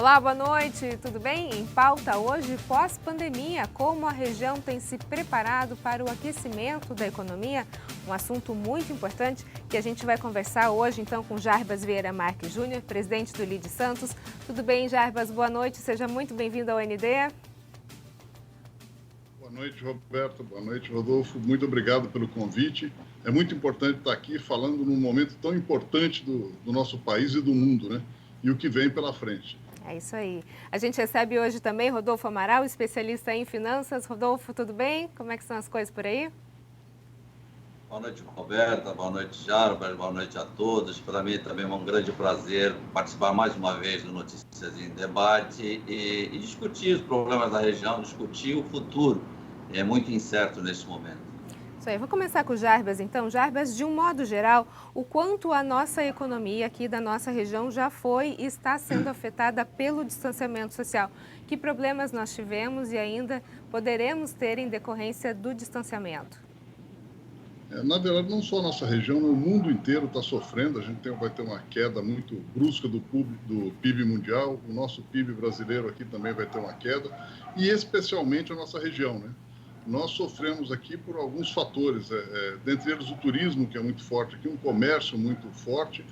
Olá, boa noite, tudo bem? Em pauta hoje, pós-pandemia, como a região tem se preparado para o aquecimento da economia? Um assunto muito importante que a gente vai conversar hoje, então, com Jarbas Vieira Marques Júnior, presidente do Lide Santos. Tudo bem, Jarbas? Boa noite, seja muito bem-vindo ao ND. Boa noite, Roberto. Boa noite, Rodolfo. Muito obrigado pelo convite. É muito importante estar aqui falando num momento tão importante do nosso país e do mundo, né? E o que vem pela frente. É isso aí. A gente recebe hoje também Rodolfo Amaral, especialista em finanças. Rodolfo, tudo bem? Como é que são as coisas por aí? Boa noite, Roberta. Boa noite, Jarbas. Boa noite a todos. Para mim também é um grande prazer participar mais uma vez do Notícias em Debate e discutir os problemas da região, discutir o futuro. É muito incerto nesse momento. Isso aí, vou começar com o Jarbas, então. Jarbas, de um modo geral, o quanto a nossa economia aqui da nossa região já foi e está sendo afetada pelo distanciamento social? Que problemas nós tivemos e ainda poderemos ter em decorrência do distanciamento? Na verdade, não só a nossa região, o mundo inteiro está sofrendo. A gente vai ter uma queda muito brusca do PIB mundial. O nosso PIB brasileiro aqui também vai ter uma queda. E especialmente a nossa região, né? Nós sofremos aqui por alguns fatores, dentre eles o turismo, que é muito forte aqui, um comércio muito forte,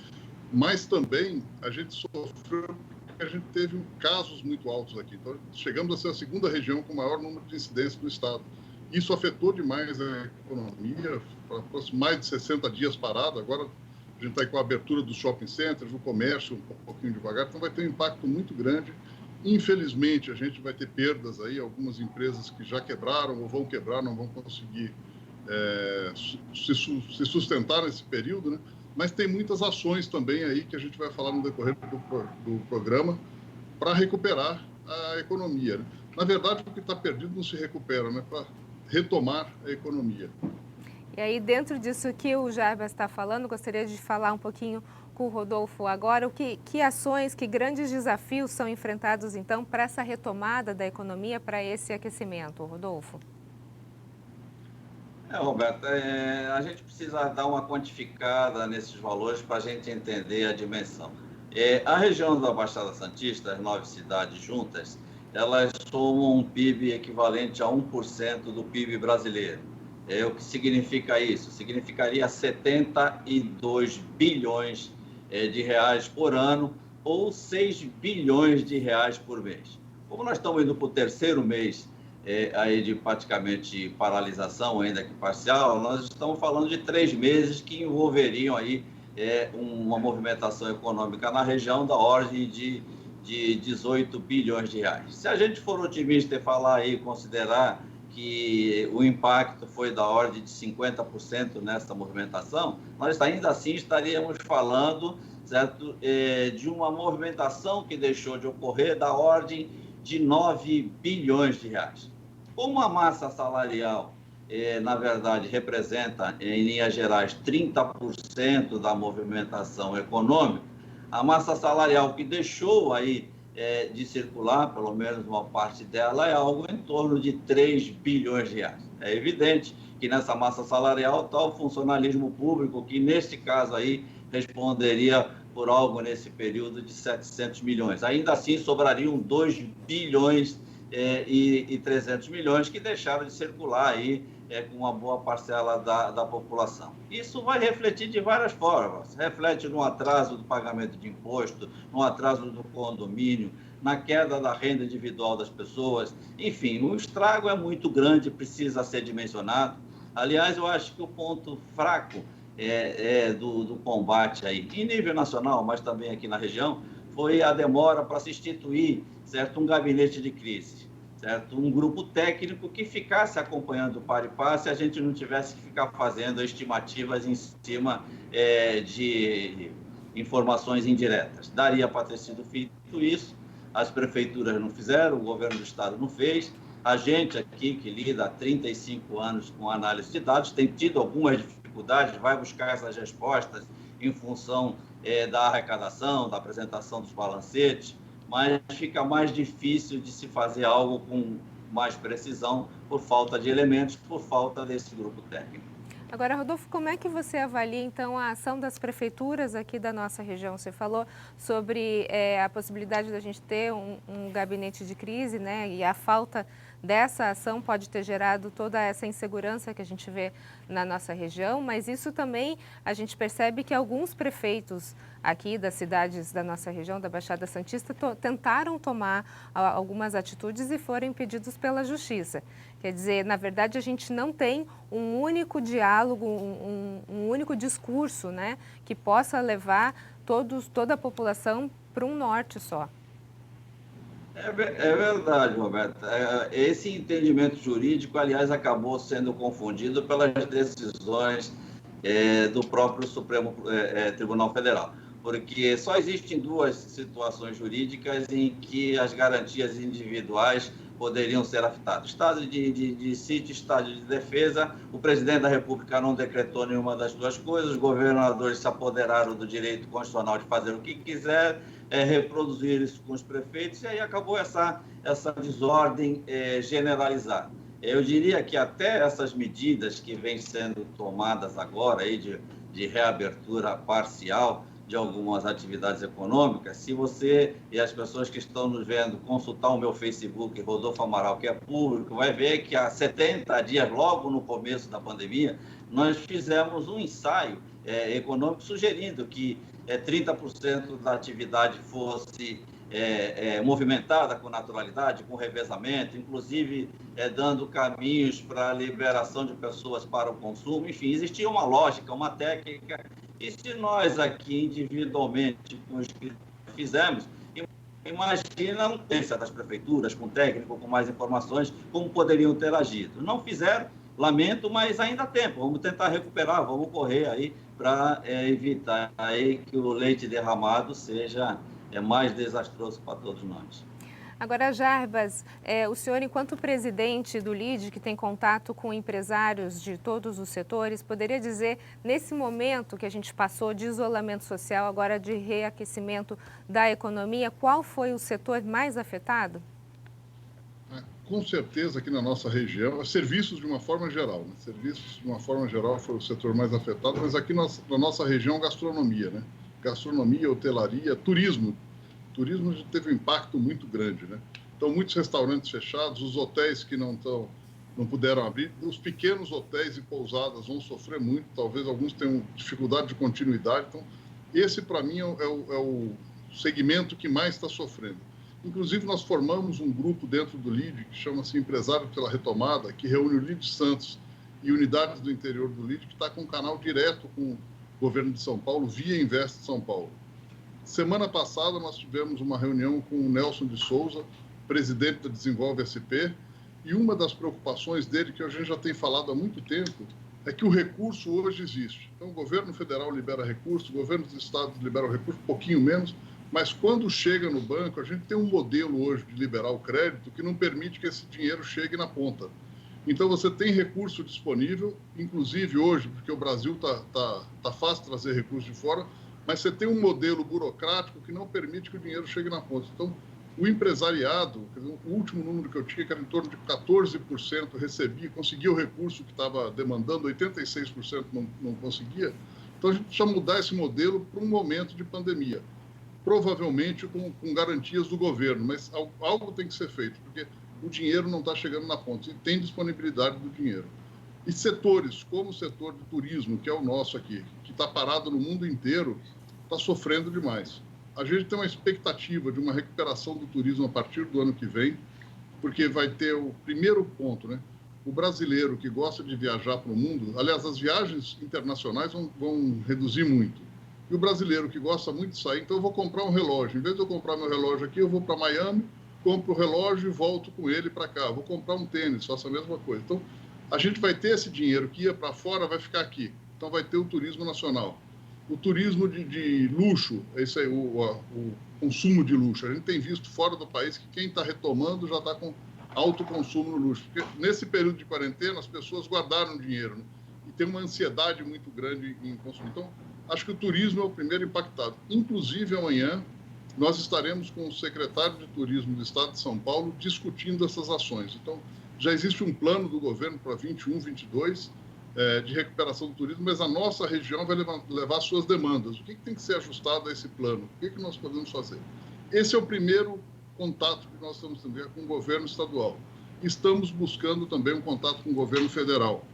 mas também a gente sofreu porque a gente teve casos muito altos aqui. Então, chegamos a ser a segunda região com o maior número de incidências do estado. Isso afetou demais a economia, mais de 60 dias parado. Agora a gente está com a abertura dos shopping centers, o comércio um pouquinho devagar, então vai ter um impacto muito grande. Infelizmente, a gente vai ter perdas aí, algumas empresas que já quebraram ou vão quebrar, não vão conseguir se sustentar nesse período, né? Mas tem muitas ações também aí que a gente vai falar no decorrer do programa para recuperar a economia, né? Na verdade, o que está perdido não se recupera, né? Para retomar a economia. E aí, dentro disso que o Jarbas está falando, gostaria de falar um pouquinho com o Rodolfo agora, que ações, que grandes desafios são enfrentados, então, para essa retomada da economia, para esse aquecimento, Rodolfo? Roberto, a gente precisa dar uma quantificada nesses valores para a gente entender a dimensão. A região da Baixada Santista, as 9 cidades juntas, elas somam um PIB equivalente a 1% do PIB brasileiro. O que significa isso? Significaria 72 bilhões de reais por ano ou 6 bilhões de reais por mês. Como nós estamos indo para o terceiro mês aí de praticamente paralisação, ainda que parcial, nós estamos falando de 3 meses que envolveriam aí uma movimentação econômica na região da ordem de 18 bilhões de reais. Se a gente for otimista e falar aí, considerar que o impacto foi da ordem de 50% nessa movimentação, nós ainda assim estaríamos falando, certo, de uma movimentação que deixou de ocorrer da ordem de 9 bilhões de reais. Como a massa salarial, na verdade, representa, em linhas gerais, 30% da movimentação econômica, a massa salarial que deixou aí de circular, pelo menos uma parte dela, é algo em torno de 3 bilhões de reais. É evidente que nessa massa salarial está o funcionalismo público, que neste caso aí responderia por algo nesse período de 700 milhões. Ainda assim, sobrariam 2 bilhões e 300 milhões que deixaram de circular aí com uma boa parcela da população. Isso vai refletir de várias formas. Reflete no atraso do pagamento de imposto, no atraso do condomínio, na queda da renda individual das pessoas. Enfim, o estrago é muito grande, precisa ser dimensionado. Aliás, eu acho que o ponto fraco do combate aí, em nível nacional, mas também aqui na região, foi a demora para se instituir, certo, um gabinete de crise, certo, um grupo técnico que ficasse acompanhando o par e passo e a gente não tivesse que ficar fazendo estimativas em cima de informações indiretas. Daria para ter sido feito isso, as prefeituras não fizeram, o governo do estado não fez. A gente aqui, que lida há 35 anos com análise de dados, tem tido algumas dificuldades, vai buscar essas respostas em função da arrecadação, da apresentação dos balancetes, mas fica mais difícil de se fazer algo com mais precisão por falta de elementos, por falta desse grupo técnico. Agora, Rodolfo, como é que você avalia, então, a ação das prefeituras aqui da nossa região? Você falou sobre a possibilidade da gente ter um gabinete de crise, né? E a falta dessa ação pode ter gerado toda essa insegurança que a gente vê na nossa região, mas isso também a gente percebe que alguns prefeitos aqui das cidades da nossa região, da Baixada Santista, tentaram tomar algumas atitudes e foram impedidos pela Justiça. Quer dizer, na verdade, a gente não tem um único diálogo, um único discurso, né, que possa levar toda a população para um norte só. É verdade, Roberto. Esse entendimento jurídico, aliás, acabou sendo confundido pelas decisões do próprio Supremo Tribunal Federal, porque só existem duas situações jurídicas em que as garantias individuais poderiam ser afetadas. Estado de sítio, estado de defesa, o presidente da República não decretou nenhuma das duas coisas, os governadores se apoderaram do direito constitucional de fazer o que quiser, reproduzir isso com os prefeitos, e aí acabou essa desordem generalizada. Eu diria que até essas medidas que vêm sendo tomadas agora aí de reabertura parcial de algumas atividades econômicas, se você e as pessoas que estão nos vendo consultar o meu Facebook, Rodolfo Amaral, que é público, vai ver que há 70 dias, logo no começo da pandemia, nós fizemos um ensaio econômico sugerindo que 30% da atividade fosse movimentada com naturalidade, com revezamento, inclusive dando caminhos para a liberação de pessoas para o consumo. Enfim, existia uma lógica, uma técnica. E se nós aqui individualmente com os que fizemos, imagina a potência das prefeituras, com técnico, com mais informações, como poderiam ter agido. Não fizeram, lamento, mas ainda há tempo. Vamos tentar recuperar, vamos correr aí para evitar aí que o leite derramado seja mais desastroso para todos nós. Agora, Jarbas, o senhor, enquanto presidente do LIDE, que tem contato com empresários de todos os setores, poderia dizer, nesse momento que a gente passou de isolamento social, agora de reaquecimento da economia, qual foi o setor mais afetado? Com certeza, aqui na nossa região, serviços de uma forma geral, né? Serviços de uma forma geral foi o setor mais afetado, mas aqui na nossa região, gastronomia, né? Gastronomia, hotelaria, turismo. Turismo teve um impacto muito grande, né? Então, muitos restaurantes fechados, os hotéis que não puderam abrir, os pequenos hotéis e pousadas vão sofrer muito, talvez alguns tenham dificuldade de continuidade. Então, esse, para mim, é o segmento que mais está sofrendo. Inclusive, nós formamos um grupo dentro do LIDE, que chama-se Empresário pela Retomada, que reúne o LIDE Santos e unidades do interior do LIDE, que está com um canal direto com o governo de São Paulo, via Invest São Paulo. Semana passada, nós tivemos uma reunião com o Nelson de Souza, presidente da Desenvolve SP, e uma das preocupações dele, que a gente já tem falado há muito tempo, é que o recurso hoje existe. Então, o governo federal libera recurso, o governo dos estados libera o recurso, um pouquinho menos, mas quando chega no banco, a gente tem um modelo hoje de liberar o crédito que não permite que esse dinheiro chegue na ponta. Então, você tem recurso disponível, inclusive hoje, porque o Brasil tá fácil trazer recurso de fora, mas você tem um modelo burocrático que não permite que o dinheiro chegue na ponta. Então, o empresariado, o último número que eu tinha, que era em torno de 14%, recebia, conseguia o recurso que estava demandando, 86% não conseguia. Então, a gente precisa mudar esse modelo para um momento de pandemia, provavelmente com garantias do governo, mas algo tem que ser feito, porque o dinheiro não está chegando na ponta, e tem disponibilidade do dinheiro. E setores, como o setor de turismo, que é o nosso aqui, que está parado no mundo inteiro, está sofrendo demais. A gente tem uma expectativa de uma recuperação do turismo a partir do ano que vem, porque vai ter o primeiro ponto, né? O brasileiro que gosta de viajar para o mundo, aliás, as viagens internacionais vão reduzir muito. E o brasileiro que gosta muito de sair, então eu vou comprar um relógio. Em vez de eu comprar meu relógio aqui, eu vou para Miami, compro o relógio e volto com ele para cá. Vou comprar um tênis, faço a mesma coisa. Então, a gente vai ter esse dinheiro que ia para fora, vai ficar aqui. Então, vai ter o turismo nacional. O turismo de luxo, esse aí, o consumo de luxo. A gente tem visto fora do país que quem está retomando já está com alto consumo no luxo. Porque nesse período de quarentena, as pessoas guardaram dinheiro, né? E tem uma ansiedade muito grande em consumir. Então, acho que o turismo é o primeiro impactado. Inclusive, amanhã, nós estaremos com o secretário de Turismo do Estado de São Paulo discutindo essas ações. Então, já existe um plano do governo para 21, 22, de recuperação do turismo, mas a nossa região vai levar suas demandas. O que tem que ser ajustado a esse plano? O que nós podemos fazer? Esse é o primeiro contato que nós estamos tendo com o governo estadual. Estamos buscando também um contato com o governo federal.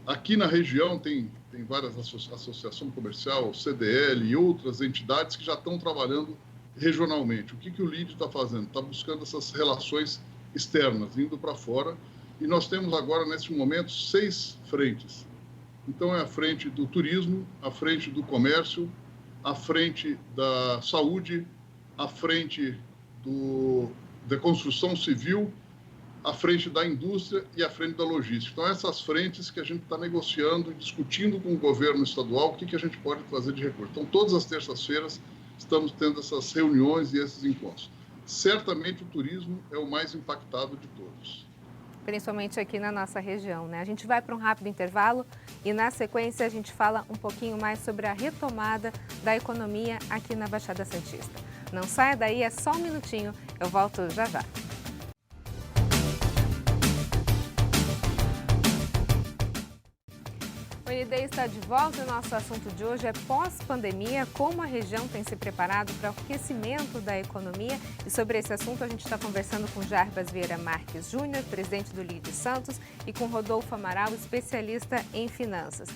Aqui na região tem várias associações comerciais, CDL e outras entidades que já estão trabalhando regionalmente. O que o LIDE está fazendo? Está buscando essas relações externas, indo para fora. E nós temos agora, nesse momento, 6 frentes. Então, é a frente do turismo, a frente do comércio, a frente da saúde, a frente da construção civil, a frente da indústria e a frente da logística. Então, essas frentes que a gente está negociando e discutindo com o governo estadual o que a gente pode fazer de recurso. Então, todas as terças-feiras estamos tendo essas reuniões e esses encontros. Certamente o turismo é o mais impactado de todos. Principalmente aqui na nossa região, né? A gente vai para um rápido intervalo e, na sequência, a gente fala um pouquinho mais sobre a retomada da economia aqui na Baixada Santista. Não saia daí, é só um minutinho, eu volto já já. O ND está de volta e o nosso assunto de hoje é pós-pandemia, como a região tem se preparado para o aquecimento da economia. E sobre esse assunto a gente está conversando com Jarbas Vieira Marques Júnior, presidente do LIDE Santos, e com Rodolfo Amaral, especialista em finanças.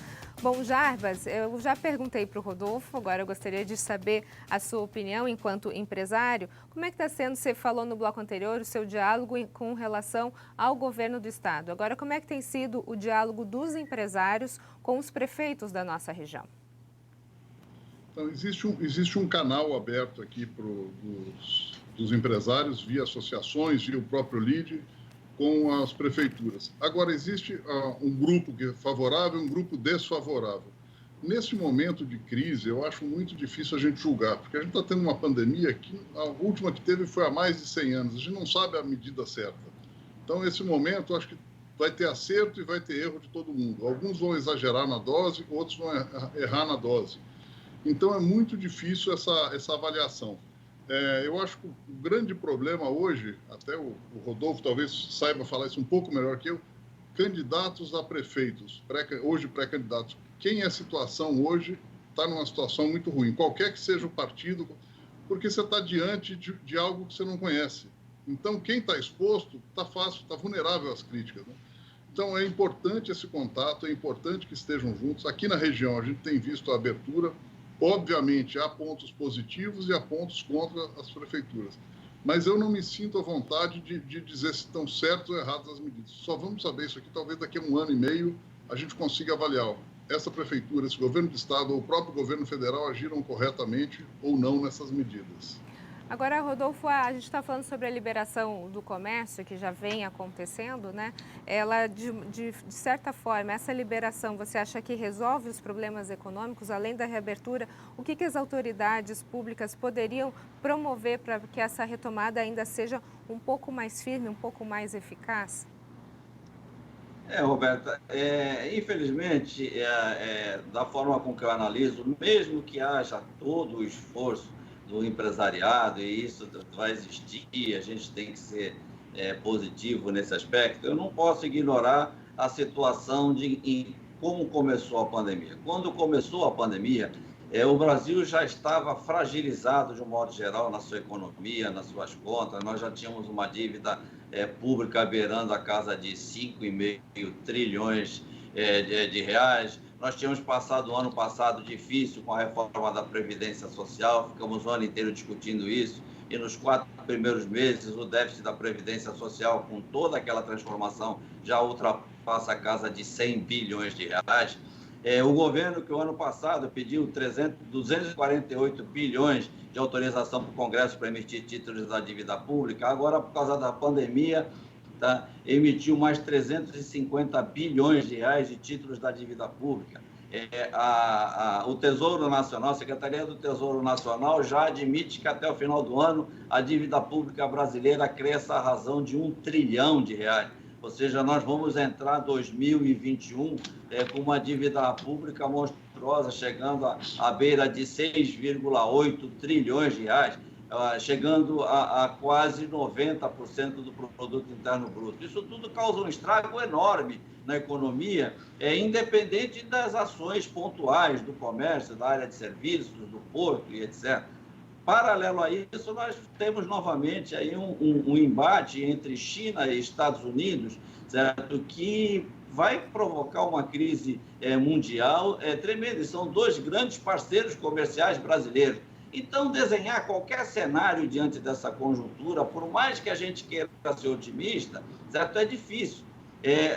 Bom, Jarbas, eu já perguntei para o Rodolfo, agora eu gostaria de saber a sua opinião enquanto empresário. Como é que está sendo, você falou no bloco anterior, o seu diálogo com relação ao governo do estado. Agora, como é que tem sido o diálogo dos empresários com os prefeitos da nossa região? Então, existe um canal aberto aqui dos empresários, via associações, via o próprio LIDE, com as prefeituras. Agora, existe um grupo que é favorável e um grupo desfavorável. Nesse momento de crise, eu acho muito difícil a gente julgar, porque a gente está tendo uma pandemia que a última que teve foi há mais de 100 anos. A gente não sabe a medida certa. Então, nesse momento, eu acho que vai ter acerto e vai ter erro de todo mundo. Alguns vão exagerar na dose, outros vão errar na dose. Então, é muito difícil essa avaliação. Eu acho que o grande problema hoje, até o Rodolfo talvez saiba falar isso um pouco melhor que eu, candidatos a prefeitos, hoje pré-candidatos. Quem é a situação hoje está numa situação muito ruim, qualquer que seja o partido, porque você está diante de algo que você não conhece. Então, quem está exposto está fácil, está vulnerável às críticas, né? Então, é importante esse contato, é importante que estejam juntos. Aqui na região, a gente tem visto a abertura. Obviamente, há pontos positivos e há pontos contra as prefeituras. Mas eu não me sinto à vontade de dizer se estão certas ou erradas as medidas. Só vamos saber isso aqui, talvez daqui a 1 ano e meio a gente consiga avaliar. Essa prefeitura, esse governo do estado ou o próprio governo federal agiram corretamente ou não nessas medidas. Agora, Rodolfo, a gente está falando sobre a liberação do comércio, que já vem acontecendo, né? Ela, de certa forma, essa liberação, você acha que resolve os problemas econômicos, além da reabertura? O que as autoridades públicas poderiam promover para que essa retomada ainda seja um pouco mais firme, um pouco mais eficaz? Roberta, infelizmente, da forma com que eu analiso, mesmo que haja todo o esforço do empresariado, e isso vai existir, a gente tem que ser positivo nesse aspecto, eu não posso ignorar a situação em como começou a pandemia. Quando começou a pandemia, o Brasil já estava fragilizado, de um modo geral, na sua economia, nas suas contas. Nós já tínhamos uma dívida pública beirando a casa de 5,5 trilhões de reais. Nós tínhamos passado o ano passado difícil com a reforma da Previdência Social, ficamos o ano inteiro discutindo isso, e nos 4 primeiros meses o déficit da Previdência Social, com toda aquela transformação, já ultrapassa a casa de 100 bilhões de reais. O governo que o ano passado pediu 248 bilhões de autorização para o Congresso para emitir títulos da dívida pública, agora, por causa da pandemia, emitiu mais 350 bilhões de reais de títulos da dívida pública. O Tesouro Nacional, a Secretaria do Tesouro Nacional já admite que até o final do ano a dívida pública brasileira cresça à razão de 1 trilhão de reais. Ou seja, nós vamos entrar 2021 com uma dívida pública monstruosa, chegando à beira de 6,8 trilhões de reais. chegando a quase 90% do produto interno bruto. Isso tudo causa um estrago enorme na economia, independente das ações pontuais do comércio, da área de serviços, do porto e etc. Paralelo a isso, nós temos novamente aí um embate entre China e Estados Unidos, certo? Que vai provocar uma crise mundial tremenda. E são dois grandes parceiros comerciais brasileiros. Então, desenhar qualquer cenário diante dessa conjuntura, por mais que a gente queira ser otimista, certo? É difícil.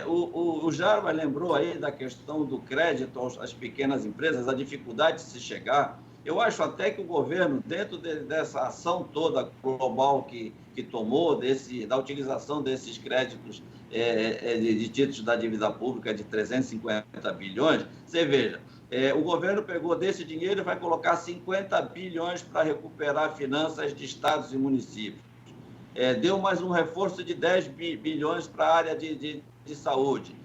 O Jarbas lembrou aí da questão do crédito às pequenas empresas, a dificuldade de se chegar. Eu acho até que o governo, dentro dessa ação toda global que tomou, da utilização desses créditos de títulos da dívida pública de 350 bilhões, você veja, o governo pegou desse dinheiro e vai colocar 50 bilhões para recuperar finanças de estados e municípios. Deu mais um reforço de 10 bilhões para a área de saúde.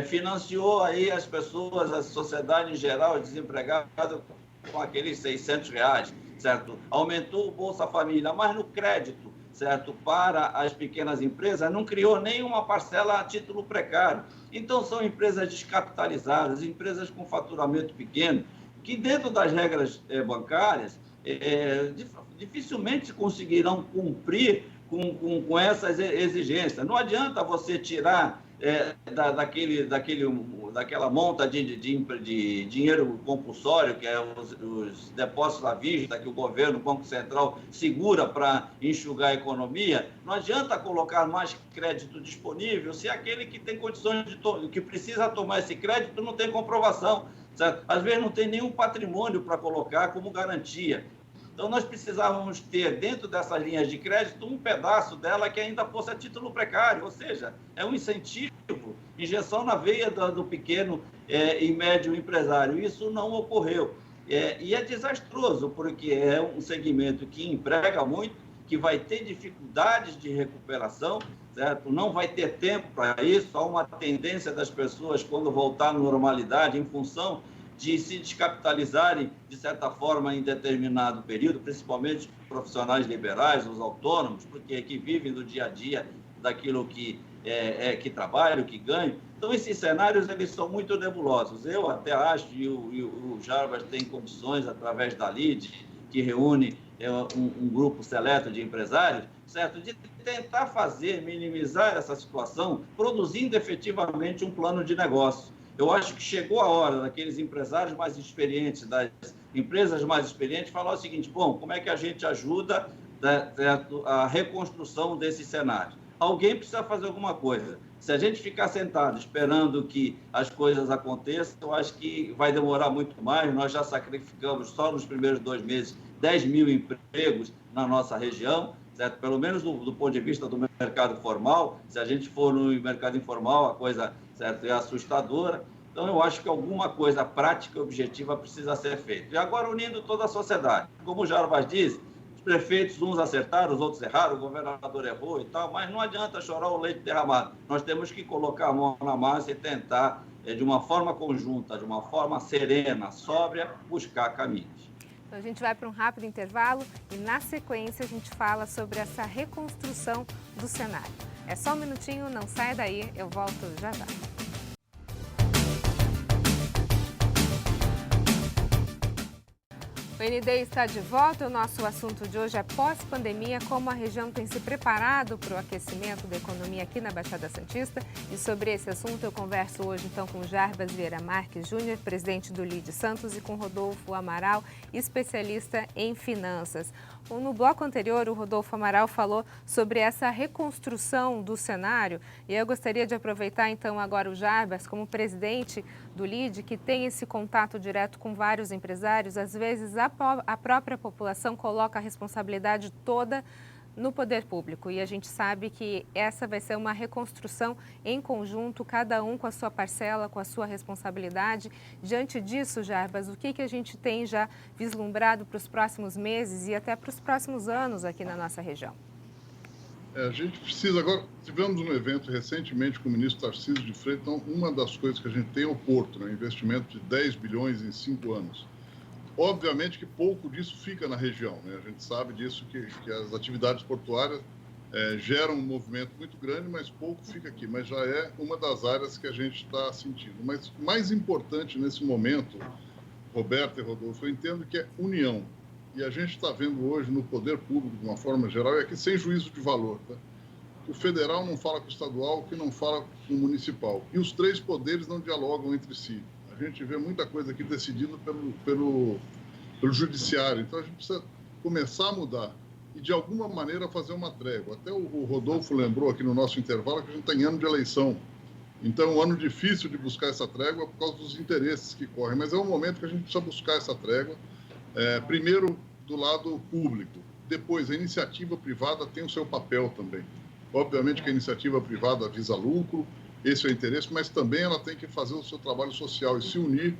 Financiou aí as pessoas, a sociedade em geral, desempregadas, com aqueles R$600, certo? Aumentou o Bolsa Família, mas no crédito, certo? Para as pequenas empresas, não criou nenhuma parcela a título precário. Então, são empresas descapitalizadas, empresas com faturamento pequeno, que dentro das regras bancárias, dificilmente conseguirão cumprir com essas exigências. Não adianta você tirar daquela monta de dinheiro compulsório, que é os depósitos à vista que o governo, o Banco Central, segura para enxugar a economia. Não adianta colocar mais crédito disponível se aquele que tem condições que precisa tomar esse crédito não tem comprovação, certo? Às vezes não tem nenhum patrimônio para colocar como garantia. Então, nós precisávamos ter, dentro dessas linhas de crédito, um pedaço dela que ainda fosse a título precário, ou seja, é um incentivo, injeção na veia do pequeno e médio empresário. Isso não ocorreu. E é desastroso, porque é um segmento que emprega muito, que vai ter dificuldades de recuperação, certo? Não vai ter tempo para isso, há uma tendência das pessoas, quando voltar à normalidade, em função de se descapitalizarem, de certa forma, em determinado período, principalmente os profissionais liberais, os autônomos, porque que vivem do dia a dia daquilo que trabalham, que ganham. Então, esses cenários eles são muito nebulosos. Eu até acho, e o Jarbas tem condições, através da LIDE, que reúne um grupo seleto de empresários, certo? De tentar minimizar essa situação, produzindo efetivamente um plano de negócio. Eu acho que chegou a hora daqueles empresários mais experientes, das empresas mais experientes, falar o seguinte: bom, como é que a gente ajuda a reconstrução desse cenário? Alguém precisa fazer alguma coisa. Se a gente ficar sentado esperando que as coisas aconteçam, eu acho que vai demorar muito mais. Nós já sacrificamos, só nos primeiros 2 meses, 10 mil empregos na nossa região, certo? Pelo menos do ponto de vista do mercado formal. Se a gente for no mercado informal, a coisa, certo, é assustadora. Então, eu acho que alguma coisa prática e objetiva precisa ser feita. E agora, unindo toda a sociedade. Como o Jarbas disse, os prefeitos, uns acertaram, os outros erraram, o governador errou e tal, mas não adianta chorar o leite derramado. Nós temos que colocar a mão na massa e tentar, de uma forma conjunta, de uma forma serena, sóbria, buscar caminhos. Então, a gente vai para um rápido intervalo e, na sequência, a gente fala sobre essa reconstrução do cenário. É só um minutinho, não saia daí, eu volto já já. O ND está de volta. O nosso assunto de hoje é pós-pandemia, como a região tem se preparado para o aquecimento da economia aqui na Baixada Santista. E sobre esse assunto eu converso hoje então com Jarbas Vieira Marques Júnior, presidente do LIDE Santos, e com Rodolfo Amaral, especialista em finanças. No bloco anterior, o Rodolfo Amaral falou sobre essa reconstrução do cenário e eu gostaria de aproveitar então agora o Jarbas como presidente do LIDE, que tem esse contato direto com vários empresários. Às vezes a própria população coloca a responsabilidade toda no poder público e a gente sabe que essa vai ser uma reconstrução em conjunto, cada um com a sua parcela, com a sua responsabilidade. Diante disso, Jarbas, o que a gente tem já vislumbrado para os próximos meses e até para os próximos anos aqui na nossa região? A gente precisa agora, tivemos um evento recentemente com o ministro Tarcísio de Freitas, então uma das coisas que a gente tem é o Porto, né? Investimento de 10 bilhões em 5 anos. Obviamente que pouco disso fica na região, né? A gente sabe disso, que as atividades portuárias geram um movimento muito grande, mas pouco fica aqui. Mas já é uma das áreas que a gente está sentindo. Mas o mais importante nesse momento, Roberto e Rodolfo, eu entendo que é união. E a gente está vendo hoje no poder público, de uma forma geral, e aqui sem juízo de valor, tá? O federal não fala com o estadual, que não fala com o municipal. E os três poderes não dialogam entre si. A gente vê muita coisa aqui decidida pelo judiciário. Então, a gente precisa começar a mudar e, de alguma maneira, fazer uma trégua. Até o Rodolfo lembrou aqui no nosso intervalo que a gente está em ano de eleição. Então, é um ano difícil de buscar essa trégua por causa dos interesses que correm. Mas é um momento que a gente precisa buscar essa trégua. Primeiro, do lado público. Depois, a iniciativa privada tem o seu papel também. Obviamente que a iniciativa privada visa lucro, esse é o interesse, mas também ela tem que fazer o seu trabalho social e se unir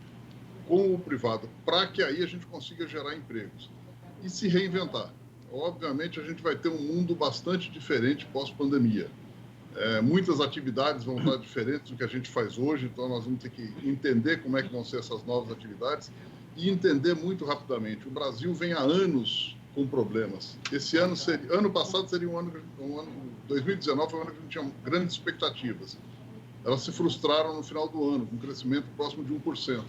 com o privado, para que aí a gente consiga gerar empregos e se reinventar. Obviamente, a gente vai ter um mundo bastante diferente pós-pandemia. Muitas atividades vão estar diferentes do que a gente faz hoje, então nós vamos ter que entender como é que vão ser essas novas atividades e entender muito rapidamente. O Brasil vem há anos com problemas. Esse ano, ano passado seria um ano 2019 foi um ano que a gente tinha grandes expectativas. Elas se frustraram no final do ano, com um crescimento próximo de 1%.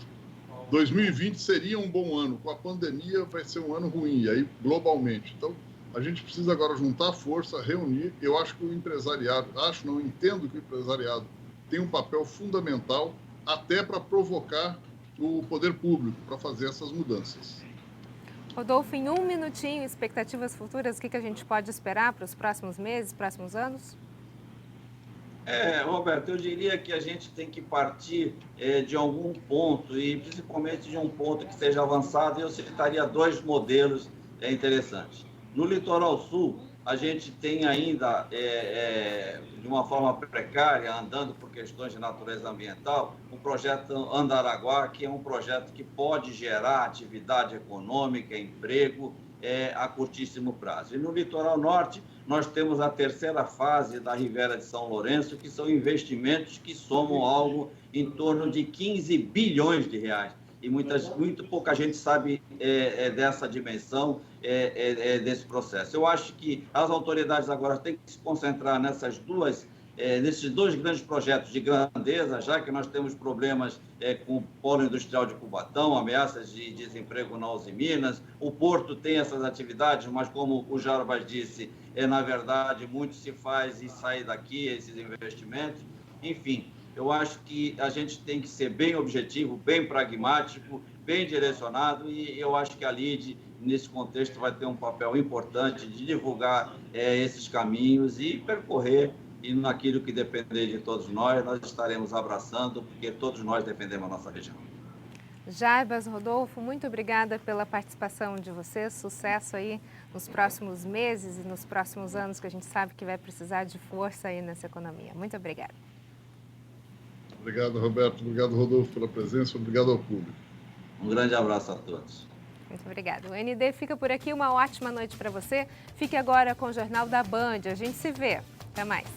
2020 seria um bom ano, com a pandemia vai ser um ano ruim, e aí globalmente. Então, a gente precisa agora juntar força, reunir. Eu acho que o empresariado, entendo que o empresariado tem um papel fundamental até para provocar o poder público, para fazer essas mudanças. Rodolfo, em um minutinho, expectativas futuras, o que a gente pode esperar para os próximos meses, próximos anos? Roberto, eu diria que a gente tem que partir de algum ponto, e principalmente de um ponto que seja avançado, e eu citaria 2 modelos interessantes. No Litoral Sul, a gente tem ainda, de uma forma precária, andando por questões de natureza ambiental, o projeto Andaraguá, que é um projeto que pode gerar atividade econômica, emprego, a curtíssimo prazo. E no Litoral Norte, nós temos a 3ª fase da Rivera de São Lourenço, que são investimentos que somam algo em torno de 15 bilhões de reais. E muito pouca gente sabe dessa dimensão desse processo. Eu acho que as autoridades agora têm que se concentrar nesses 2 grandes projetos de grandeza, já que nós temos problemas com o polo industrial de Cubatão, ameaças de desemprego na Uzi Minas. O Porto tem essas atividades, mas como o Jarbas disse, na verdade, muito se faz e sai daqui esses investimentos. Enfim, eu acho que a gente tem que ser bem objetivo, bem pragmático, bem direcionado, e eu acho que a LIDE, nesse contexto, vai ter um papel importante de divulgar esses caminhos e percorrer, e naquilo que depender de todos nós estaremos abraçando, porque todos nós defendemos a nossa região. Jarbas, Rodolfo, muito obrigada pela participação de vocês, sucesso aí nos próximos meses e nos próximos anos, que a gente sabe que vai precisar de força aí nessa economia. Muito obrigada. Obrigado, Roberto. Obrigado, Rodolfo, pela presença. Obrigado ao público. Um grande abraço a todos. Muito obrigada. O ND fica por aqui. Uma ótima noite para você. Fique agora com o Jornal da Band. A gente se vê. Até mais.